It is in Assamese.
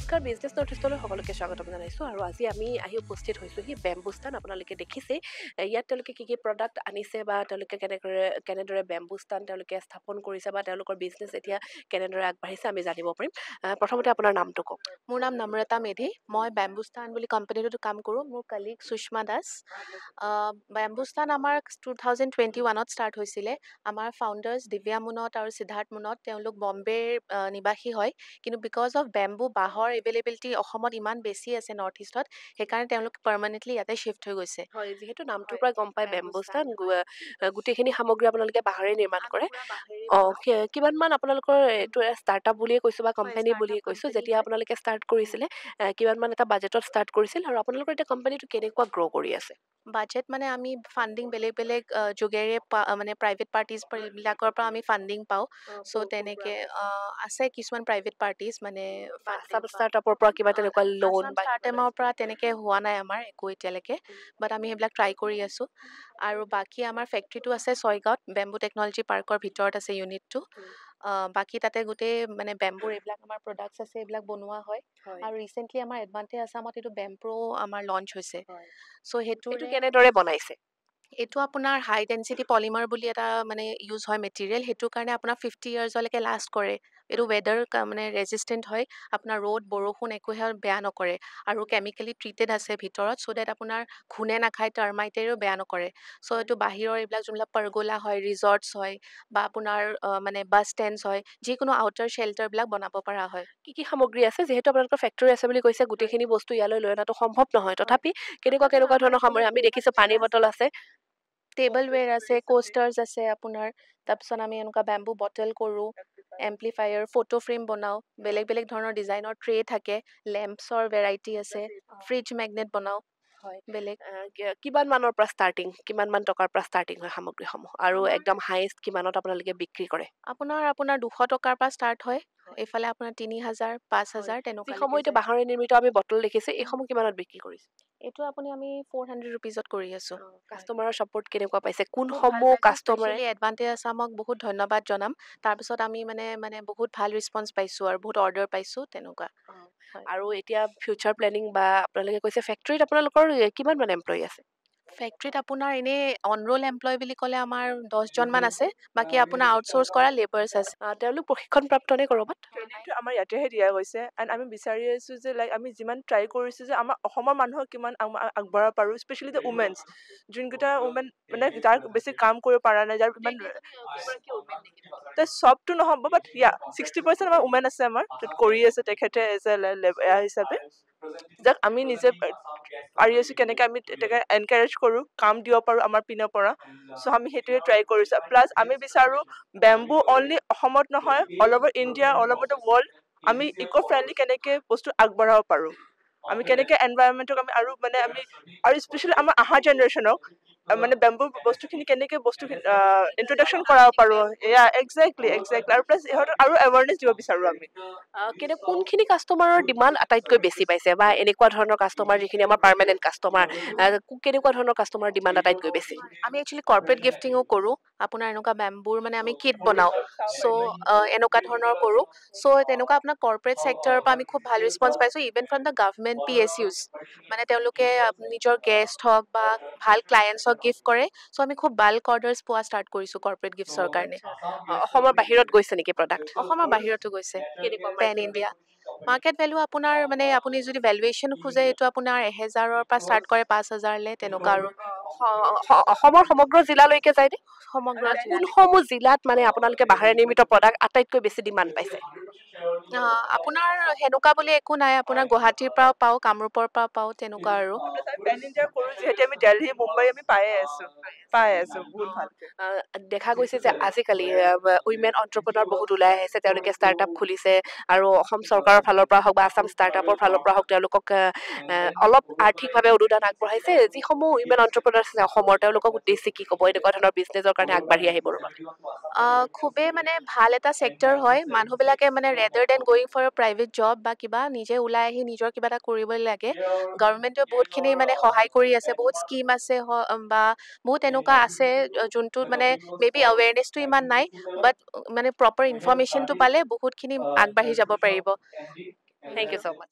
নমস্কাৰ বিজনেছ নটিছলৈ সকলোকে স্বাগতম জনাইছোঁ আৰু আজি আমি আহি উপস্থিত হৈছোঁ সি বেম্বুস্তান আপোনালোকে দেখিছে ইয়াত তেওঁলোকে কি প্ৰডাক্ট আনিছে বা তেওঁলোকে কেনেদৰে বেম্বুস্তান তেওঁলোকে স্থাপন কৰিছে বা তেওঁলোকৰ বিজনেছ এতিয়া কেনেদৰে আগবাঢ়িছে আমি জানিব পাৰিম প্ৰথমতে আপোনাৰ নামটো কওক মোৰ নাম নম্ৰতা মেধি মই বেম্বুস্তান বুলি কোম্পানীটোত কাম কৰোঁ মোৰ কলিগ সুষমা দাস বেম্বুস্তান আমাৰ 2021ত ষ্টাৰ্ট হৈছিলে আমাৰ ফাউণ্ডাৰ্ছ দিব্যা মুনত আৰু সিদ্ধাৰ্থ মুনত তেওঁলোক বম্বেৰ নিবাসী হয় কিন্তু বিকজ অফ বেম্বু বাঁহৰ এভেইলেবিলিটি অসমত ইমান বেছি আছে নৰ্থ ইষ্টত সেইকাৰণে তেওঁলোক পাৰ্মানেণ্টলি ইয়াতে শ্বিফ্ট হৈ গৈছে হয় যিহেতু নামটোৰ পৰা গম পায় বেম্বুস্তান গোটেইখিনি সামগ্ৰী আপোনালোকে বাঁহেৰে নিৰ্মাণ কৰে কিমানমান আপোনালোকৰ এইটো ষ্টাৰ্টআপ বুলিয়ে কৈছোঁ বা কোম্পানী বুলিয়ে কৈছোঁ যেতিয়া আপোনালোকে ষ্টাৰ্ট কৰিছিলে কিমানমান এটা বাজেটত ষ্টাৰ্ট কৰিছিল আৰু আপোনালোকৰ এতিয়া কোম্পানীটো কেনেকুৱা গ্ৰ' কৰি আছে বাজেট মানে আমি ফাণ্ডিং বেলেগ বেলেগ যোগেৰে মানে প্ৰাইভেট পাৰ্টিজবিলাকৰ পৰা আমি ফাণ্ডিং পাওঁ চ' তেনেকৈ আছে কিছুমান প্ৰাইভেট পাৰ্টিজ মানে ষ্টাৰ্টআপৰ পৰা কিবা তেনেকুৱা লোন বা ষ্টাৰ্টআপৰ পৰা তেনেকৈ হোৱা নাই আমাৰ একো এতিয়ালৈকে বাট আমি সেইবিলাক ট্ৰাই কৰি আছোঁ আৰু বাকী আমাৰ ফেক্টৰীটো আছে ছয়গাঁৱত বেম্বু টেকনলজি পাৰ্কৰ ভিতৰত আছে ইউনিটটো বাকী তাতে গোটেই মানে বেম্বুৰ এইবিলাক আমাৰ প্ৰডাক্টছ আছে এইবিলাক বনোৱা হয় আৰু ৰিচেণ্টলি আমাৰ এডভান্টেজ আছামত এইটো বেম্প্ৰ আমাৰ লঞ্চ হৈছে চ' সেইটো কেনেদৰে বনাইছে এইটো আপোনাৰ হাই ডেঞ্চিটি পলিমাৰ বুলি এটা মানে ইউজ হয় মেটেৰিয়েল সেইটো কাৰণে আপোনাৰ 50 ইয়াৰ্ছলৈকে লাষ্ট কৰে এইটো ৱেডাৰ মানে ৰেজিষ্টেণ্ট হয় আপোনাৰ ৰ'দ বৰষুণ একোহে বেয়া নকৰে আৰু কেমিকেলি ট্ৰিটেড আছে ভিতৰত চ' ডেট আপোনাৰ ঘূনে নাখায় টাৰ্মাইটেও বেয়া নকৰে চ' এইটো বাহিৰৰ এইবিলাক যোনবিলাক পাৰ্গোলা হয় ৰিজৰ্টছ হয় বা আপোনাৰ মানে বাছ ষ্টেণ্ডছ হয় যিকোনো আউটাৰ শ্বেল্টাৰবিলাক বনাব পৰা হয় কি সামগ্ৰী আছে যিহেতু আপোনালোকৰ ফেক্টৰী আছে বুলি কৈছে গোটেইখিনি বস্তু ইয়ালৈ লৈ অনাটো সম্ভৱ নহয় তথাপি কেনেকুৱা ধৰণৰ সামগ্ৰী আমি দেখিছোঁ পানী বটল আছে টেবল ৱেৰ আছে কোষ্টাৰ্ছ আছে আপোনাৰ তাৰপিছত আমি এনেকুৱা বেম্বু বটল কৰোঁ এম্প্লিফায়াৰ ফটো ফ্ৰেম বনাওঁ বেলেগ বেলেগ ধৰণৰ ডিজাইনৰ ট্ৰে থাকে লেম্পছৰ ভেৰাইটি আছে ফ্ৰিজ মেগনেট বনাওঁ হয় বেলেগ কিমান মানৰ পৰা কিমান মান টকাৰ পৰা ষ্টাৰ্টিং হয় সামগ্ৰীসমূহ আৰু একদম হাইষ্ট কিমানত আপোনালোকে বিক্ৰী কৰে আপোনাৰ 200 টকাৰ পৰা ষ্টাৰ্ট হয় এইফালে আপোনাৰ 3000 5000 তেনেকুৱা সময়তে বাঁহৰে নিৰ্মিত আমি বটল দেখিছোঁ এইসমূহ কিমানত বিক্ৰী কৰিছে এইটো আমি 400 ৰুপিজত কৰি আছোঁ কাষ্টমাৰৰ ছাপোৰ্ট কেনেকুৱা পাইছে কোনসমূহ কাষ্টমাৰে এডভান্টেজ আছামক বহুত ধন্যবাদ জনাম তাৰপিছত আমি মানে বহুত ভাল ৰেছপন্স পাইছোঁ আৰু বহুত অৰ্ডাৰ পাইছোঁ তেনেকুৱা আৰু এতিয়া ফিউচাৰ প্লেনিং বা আপোনালোকে কৈছে ফেক্টৰীত আপোনালোকৰ কিমান মান এমপ্লয়ী আছে ফেক্টৰীত আপোনাৰ এনেই অন ৰোল এমপ্লয় বুলি ক'লে আমাৰ 10জনমান আছে বাকী আপোনাৰ আউটচ'ৰ্চ কৰা লেবাৰ্ছ আছে তেওঁলোক প্ৰশিক্ষণপ্ৰাপ্ত নে ক'ৰবাত ট্ৰেইনিংটো আমাৰ ইয়াতেহে দিয়া গৈছে এণ্ড আমি বিচাৰি আছোঁ যে লাইক আমি যিমান ট্ৰাই কৰিছোঁ যে আমাৰ অসমৰ মানুহক কিমান আগবঢ়াব পাৰোঁ স্পেচিয়েলি দ্য উমেনছ যোনকেইটা উমেন মানে যাৰ বেছি কাম কৰিব পৰা নাই যাৰ ইমান চবটো নহ'ব বাট 60% আমাৰ উমেন আছে আমাৰ য'ত কৰি আছে তেখেতে এজ এ হিচাপে যাক আমি নিজে পাৰি আছোঁ কেনেকৈ আমি তেনেকৈ এনকাৰেজ কৰোঁ কাম দিব পাৰোঁ আমাৰ পিনৰ পৰা চ' আমি সেইটোৱে ট্ৰাই কৰিছোঁ প্লাছ আমি বিচাৰোঁ বেম্বু অনলি অসমত নহয় all over India all over the world আমি ইক' ফ্ৰেণ্ডলি কেনেকৈ বস্তু আগবঢ়াব পাৰোঁ আমি কেনেকৈ এনভাইৰনমেণ্টক আমি আৰু স্পেচিয়েলি আমাৰ অহা জেনেৰেশ্যনক মানে বেম্বুৰ বস্তুখিনি কেনেকৈ ইন্ট্ৰডাকশ্যন কৰাব পাৰোঁ একজেক্টলি আৰু প্লাছ ইহঁতক আৰু এৱাৰনেছ দিব বিচাৰোঁ আমি কোনখিনি কাষ্টমাৰৰ ডিমাণ্ড আটাইতকৈ বেছি পাইছে বা এনেকুৱা ধৰণৰ কাষ্টমাৰ যিখিনি আমাৰ পাৰ্মানেণ্ট কাষ্টমাৰ কেনেকুৱা ধৰণৰ কাষ্টমাৰ ডিমাণ্ড আটাইতকৈ বেছি আমি একচুৱেলি কৰ্পৰেট গিফটিঙো কৰোঁ আপোনাৰ এনেকুৱা বেম্বুৰ মানে আমি কিট বনাওঁ চ' এনেকুৱা ধৰণৰ কৰোঁ চ' তেনেকুৱা আপোনাৰ কৰ্পৰেট ছেক্টৰৰ পৰা আমি খুব ভাল ৰেছপন্স পাইছোঁ even from the government PSUs মানে তেওঁলোকে নিজৰ গেষ্ট হওক বা ভাল ক্লায়েণ্টছক গিফ্ট কৰে চ' আমি খুব বাল্ক অৰ্ডাৰ্ছ পোৱা ষ্টাৰ্ট কৰিছোঁ কৰ্পৰেট গিফ্টছৰ কাৰণে অসমৰ বাহিৰত গৈছে নেকি প্ৰডাক্ট অসমৰ বাহিৰতো গৈছে পেন ইণ্ডিয়া মাৰ্কেট ভেলু আপোনাৰ মানে আপুনি যদি ভেলুৱেশ্যন খোজে এইটো আপোনাৰ 1000ৰ পৰা ষ্টাৰ্ট কৰে 5000লৈ তেনেকুৱা আৰু অসমৰ সমগ্ৰ জিলালৈকে যায়নে সমগ্ৰ কোনসমূহ জিলাত মানে আপোনালোকে বাঁহেৰে নিৰ্মিত প্ৰডাক্ট আটাইতকৈ বেছি ডিমাণ্ড পাইছে আপোনাৰ সেনেকুৱা বুলি একো নাই আপোনাৰ গুৱাহাটীৰ পৰাও পাওঁ কামৰূপৰ পৰা পাওঁ তেনেকুৱা আৰু পেন ইণ্ডিয়া কৰোঁ যিহেতু আমি দিল্লী মুম্বাই আমি পাই আছোঁ বহুত ভাল দেখা গৈছে যে আজিকালি উইমেন অন্টাৰপ্ৰেনাৰ বহুত ওলাই আহিছে তেওঁলোকে ষ্টাৰ্টআপ খুলিছে আৰু অসম চৰকাৰৰ ফালৰ পৰা হওক বা আছাম ষ্টাৰ্টআপৰ ফালৰ পৰা হওক তেওঁলোকক অলপ আৰ্থিকভাৱে অনুদান আগবঢ়াইছে যিসমূহ উইমেন অন্টাৰপ্ৰেনাৰ আছে অসমৰ তেওঁলোকক উদ্দেশ্যে কি ক'ব এনেকুৱা ধৰণৰ বিজনেছৰ কাৰণে আগবাঢ়ি আহিবৰ বাবে খুবেই মানে ভাল এটা ছেক্টৰ হয় মানুহবিলাকে মানে rather than going for a private job বা কিবা নিজে ওলাই আহি নিজৰ কিবা এটা কৰিব লাগে গভৰ্ণমেণ্টে বহুতখিনি মানে সহায় কৰি আছে বহুত স্কিম আছে বা বহুত এনেকুৱা আছে যোনটো মানে মে বি এৱেৰনেছটো ইমান নাই বাট মানে প্ৰপাৰ ইনফৰ্মেশ্যনটো পালে বহুতখিনি আগবাঢ়ি যাব পাৰিব থেংক ইউ ছ' মাছ